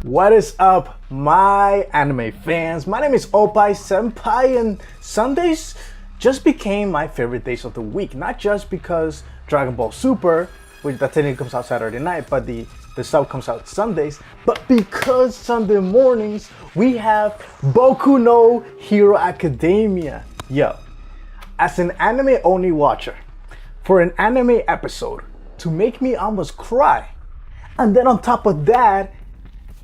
What is up, my anime fans? My name is Oppai Senpai, and Sundays just became my favorite days of the week. Not just because Dragon Ball Super, which that technically comes out Saturday night, but the sub comes out Sundays, but because Sunday mornings we have Boku no Hero Academia. Yo, as an anime only watcher, for an anime episode to make me almost cry, and then on top of that,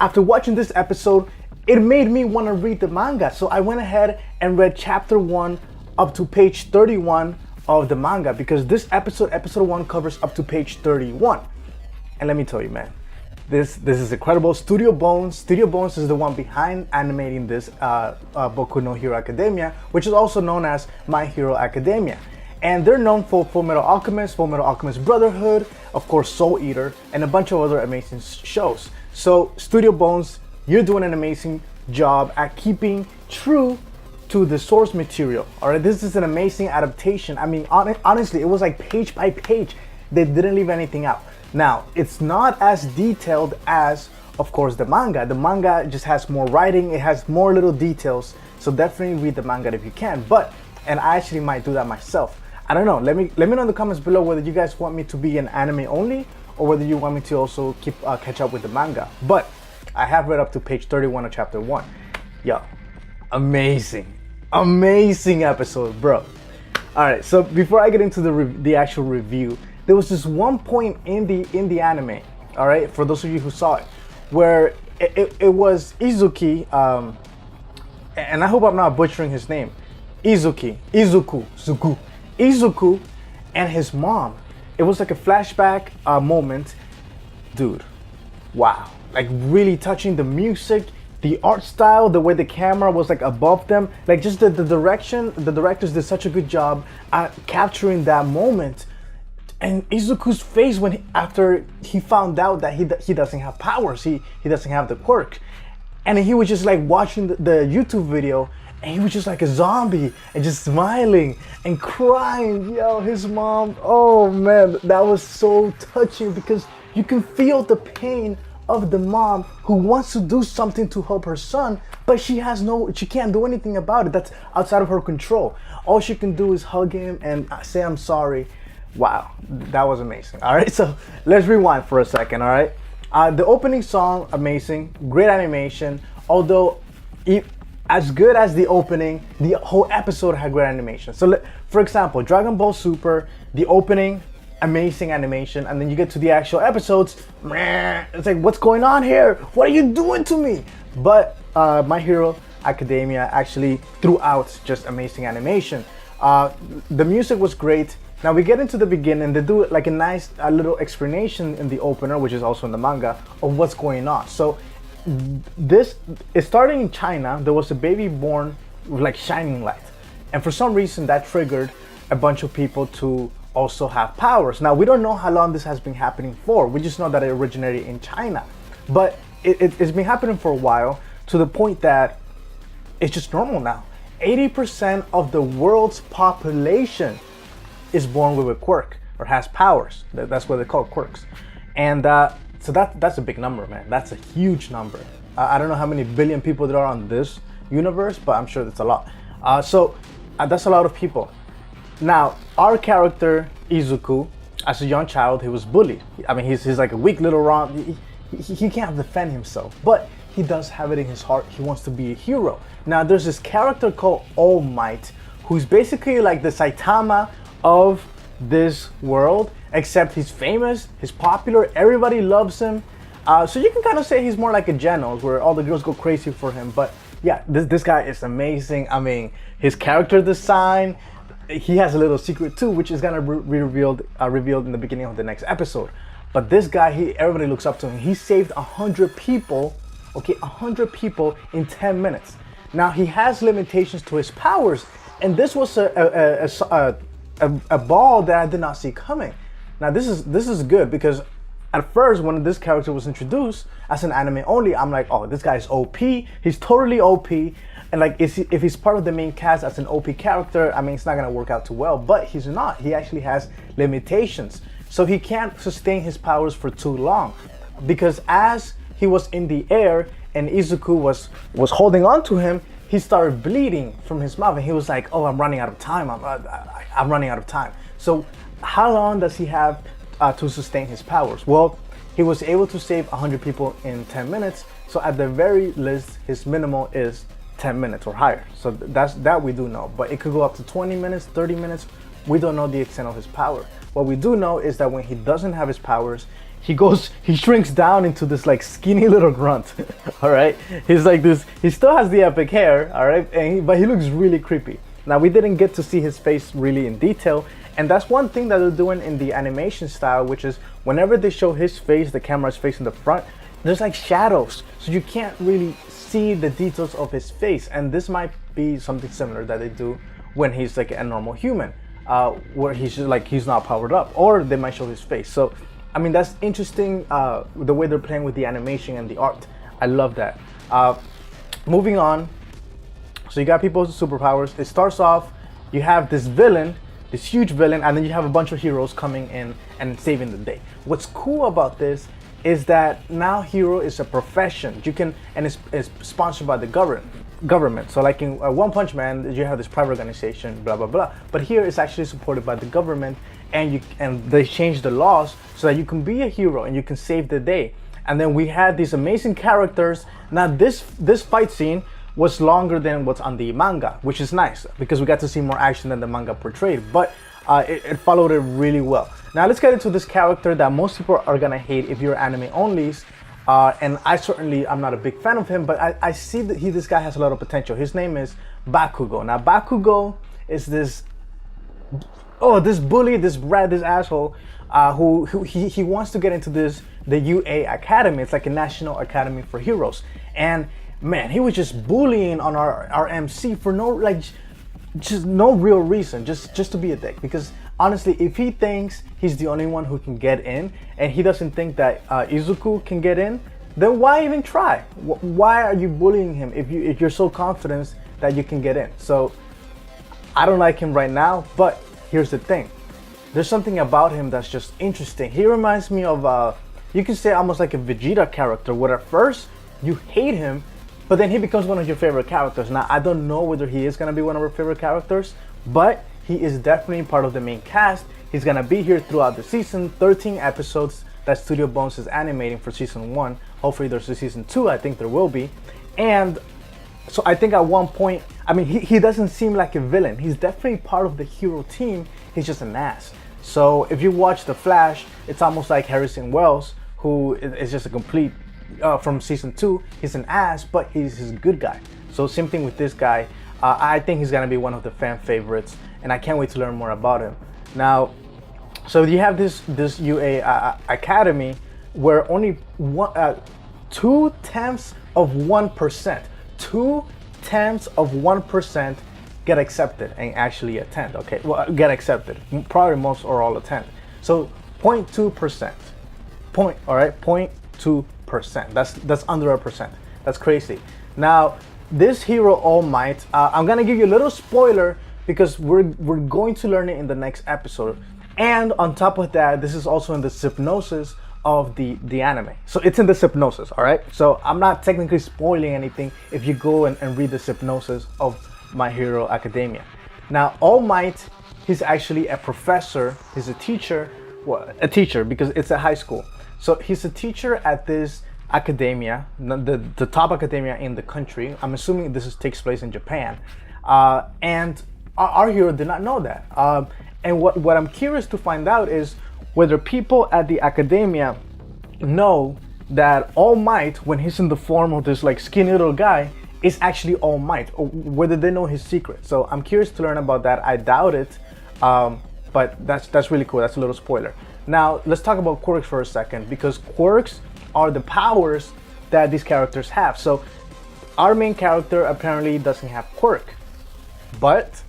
after watching this episode, it made me want to read the manga. So I went ahead and read chapter 1 up to page 31 of the manga, because this episode 1, covers up to page 31. And let me tell you, man, this is incredible. Studio Bones is the one behind animating this Boku no Hero Academia, which is also known as My Hero Academia. And they're known for Full Metal Alchemist Brotherhood, of course Soul Eater, and a bunch of other amazing shows. So Studio Bones, you're doing an amazing job at keeping true to the source material. All right, this is an amazing adaptation. I mean, honestly, it was like page by page. They didn't leave anything out. Now, it's not as detailed as, of course, the manga. The manga just has more writing. It has more little details. So definitely read the manga if you can. And I actually might do that myself. I don't know. Let me know in the comments below whether you guys want me to be an anime only, or whether you want me to also catch up with the manga. But I have read up to page 31 of chapter 1. Yo, amazing episode, bro. All right, so before I get into the actual review, there was this one point in the anime, all right, for those of you who saw it, where it was Izuku, and I hope I'm not butchering his name, Izuku, and his mom. It was like a flashback moment. Dude, wow. Like really touching. The music, the art style, the way the camera was like above them. Like just the direction, the directors did such a good job at capturing that moment. And Izuku's face after he found out that he doesn't have powers, he doesn't have the quirk. And he was just like watching the YouTube video, and he was just like a zombie and just smiling and crying. Yo, his mom, oh man, that was so touching, because you can feel the pain of the mom who wants to do something to help her son, but she can't do anything about it. That's outside of her control. All she can do is hug him and say, I'm sorry. Wow, that was amazing. All right, so let's rewind for a second, all right? The opening song, amazing, great animation, although as good as the opening, the whole episode had great animation. So for example, Dragon Ball Super, the opening, amazing animation, and then you get to the actual episodes, it's like, what's going on here? What are you doing to me? But My Hero Academia actually threw out just amazing animation. The music was great. Now we get into the beginning. They do like a nice little explanation in the opener, which is also in the manga, of what's going on. So this is starting in China. There was a baby born with like shining light, and for some reason that triggered a bunch of people to also have powers. Now we don't know how long this has been happening for. We just know that it originated in China, but it's been happening for a while, to the point that it's just normal now. 80% of the world's population is born with a quirk or has powers. That's what they call quirks. And so that's a big number, man. That's a huge number. I don't know how many billion people there are on this universe, but I'm sure that's a lot. So that's a lot of people. Now, our character, Izuku, as a young child, he was bullied. I mean, he's like a weak little Ron. He can't defend himself, but he does have it in his heart. He wants to be a hero. Now, there's this character called All Might, who's basically like the Saitama of this world, except he's famous, he's popular, everybody loves him. So you can kind of say he's more like a Genos, where all the girls go crazy for him. But yeah, this guy is amazing. I mean, his character design, he has a little secret too, which is gonna be revealed in the beginning of the next episode. But this guy, everybody looks up to him. He saved 100 people, okay, 100 people in 10 minutes. Now he has limitations to his powers, and this was a ball that I did not see coming. Now this is good, because at first when this character was introduced as an anime only, I'm like, oh, this guy's OP. He's totally OP, and like if he's part of the main cast as an OP character, I mean, it's not gonna work out too well. But he's not. He actually has limitations, so he can't sustain his powers for too long, because as he was in the air and Izuku was holding on to him, he started bleeding from his mouth, and he was like, "Oh, I'm running out of time. I'm running out of time." So, how long does he have to sustain his powers? Well, he was able to save 100 people in 10 minutes. So at the very least, his minimal is 10 minutes or higher. So that we do know. But it could go up to 20 minutes, 30 minutes. We don't know the extent of his power. What we do know is that when he doesn't have his powers, he shrinks down into this like skinny little grunt. All right, he's like this. He still has the epic hair. All right, but he looks really creepy. Now we didn't get to see his face really in detail, and that's one thing that they're doing in the animation style, which is whenever they show his face, the camera's facing the front. There's like shadows, so you can't really see the details of his face, and this might be something similar that they do when he's like a normal human, where he's just like he's not powered up, or they might show his face. So I mean, that's interesting, the way they're playing with the animation and the art. I love that. Moving on, so you got people with superpowers. It starts off, you have this villain, this huge villain, and then you have a bunch of heroes coming in and saving the day. What's cool about this is that now hero is a profession. You can, and it's sponsored by the government. So like in One Punch Man, you have this private organization, blah blah blah. But here it's actually supported by the government, and they changed the laws so that you can be a hero and you can save the day. And then we had these amazing characters. Now this fight scene was longer than what's on the manga, which is nice because we got to see more action than the manga portrayed. But it followed it really well. Now let's get into this character that most people are gonna hate if you're anime onlys, and I'm not a big fan of him, but I see that this guy has a lot of potential. His name is Bakugo. Now Bakugo is this bully, this brat, this asshole, who he wants to get into the UA Academy. It's like a national academy for heroes, and man, he was just bullying on our MC for just no real reason, just to be a dick. Because honestly, if he thinks he's the only one who can get in, and he doesn't think that Izuku can get in, then why even try? Why are you bullying him if you're so confident that you can get in? So I don't like him right now, but here's the thing. There's something about him that's just interesting. He reminds me of, you can say almost like a Vegeta character, where at first you hate him, but then he becomes one of your favorite characters. Now, I don't know whether he is going to be one of our favorite characters, but he is definitely part of the main cast. He's going to be here throughout the season, 13 episodes that Studio Bones is animating for season 1. Hopefully there's a season 2, I think there will be. And so I think at one point, I mean, he doesn't seem like a villain. He's definitely part of the hero team. He's just an ass. So if you watch The Flash, it's almost like Harrison Wells, who is just a complete, from season 2, he's an ass, but he's a good guy. So same thing with this guy. I think he's gonna be one of the fan favorites, and I can't wait to learn more about him. Now, so you have this UA Academy where only 0.2%, 0.2% get accepted and actually attend. Okay, well, get accepted. Probably most or all attend. So 0.2%. All right, 0.2%. That's under a percent. That's crazy. Now, this hero All Might, I'm gonna give you a little spoiler because we're going to learn it in the next episode. And on top of that, this is also in the synopsis of the anime. So it's in the synopsis, all right? So I'm not technically spoiling anything if you go and read the synopsis of My Hero Academia. Now, All Might, he's actually a professor. He's a teacher. Well, a teacher because it's a high school. So he's a teacher at this academia, the top academia in the country. I'm assuming this takes place in Japan. And our hero did not know that. And what I'm curious to find out is whether people at the academia know that All Might, when he's in the form of this like skinny little guy, is actually All Might, or whether they know his secret. So I'm curious to learn about that. I doubt it, but that's really cool. That's a little spoiler. Now let's talk about quirks for a second, because quirks are the powers that these characters have. So our main character apparently doesn't have quirk, but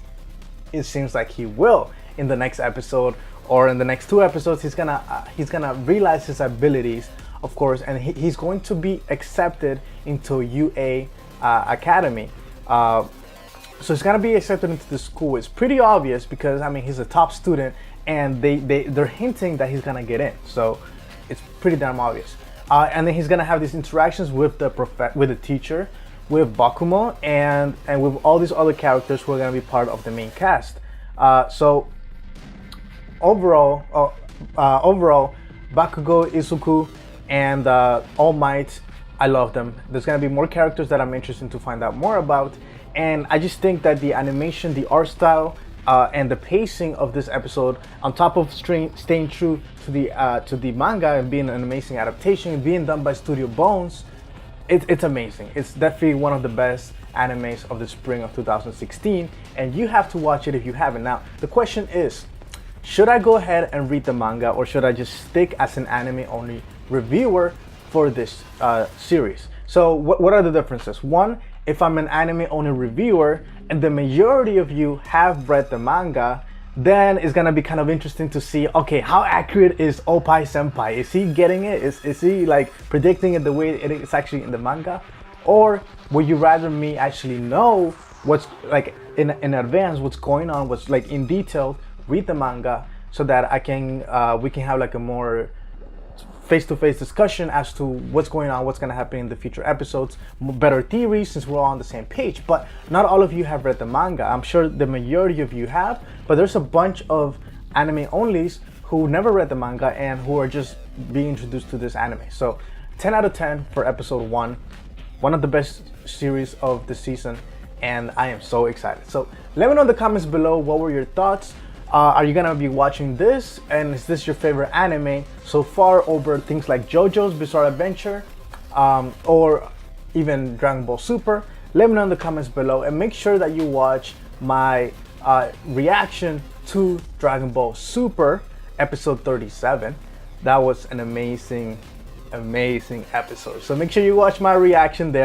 it seems like he will in the next episode, or in the next 2 episodes. He's gonna realize his abilities, of course, and he's going to be accepted into UA Academy. So he's gonna be accepted into the school. It's pretty obvious because I mean he's a top student, and they're hinting that he's gonna get in. So it's pretty damn obvious. And then he's gonna have these interactions with with the teacher, with Bakumo, and with all these other characters who are gonna be part of the main cast. So overall, Bakugo, Izuku, and All Might, I love them. There's gonna be more characters that I'm interested to find out more about, and I just think that the animation, the art style, and the pacing of this episode, on top of staying true to the manga and being an amazing adaptation, being done by Studio Bones, it's amazing. It's definitely one of the best animes of the spring of 2016, and you have to watch it if you haven't. Now, the question is, should I go ahead and read the manga, or should I just stick as an anime-only reviewer for this series? So what are the differences? One, if I'm an anime-only reviewer and the majority of you have read the manga, then it's gonna be kind of interesting to see, okay, how accurate is Oppai Senpai? Is he getting it? Is he like predicting it the way it is actually in the manga? Or would you rather me actually know what's like in advance, what's going on, what's like in detail, read the manga, so that I can we can have like a more face-to-face discussion as to what's going on, what's going to happen in the future episodes, better theories, since we're all on the same page. But not all of you have read the manga. I'm sure the majority of you have, but there's a bunch of anime onlys who never read the manga and who are just being introduced to this anime. So 10 out of 10 for episode 1, one of the best series of the season, and I am so excited. So let me know in the comments below, what were your thoughts? Are you gonna be watching this, and is this your favorite anime so far over things like JoJo's Bizarre Adventure, or even Dragon Ball Super? Let me know in the comments below, and make sure that you watch my reaction to Dragon Ball Super episode 37. That was an amazing episode, so make sure you watch my reaction there.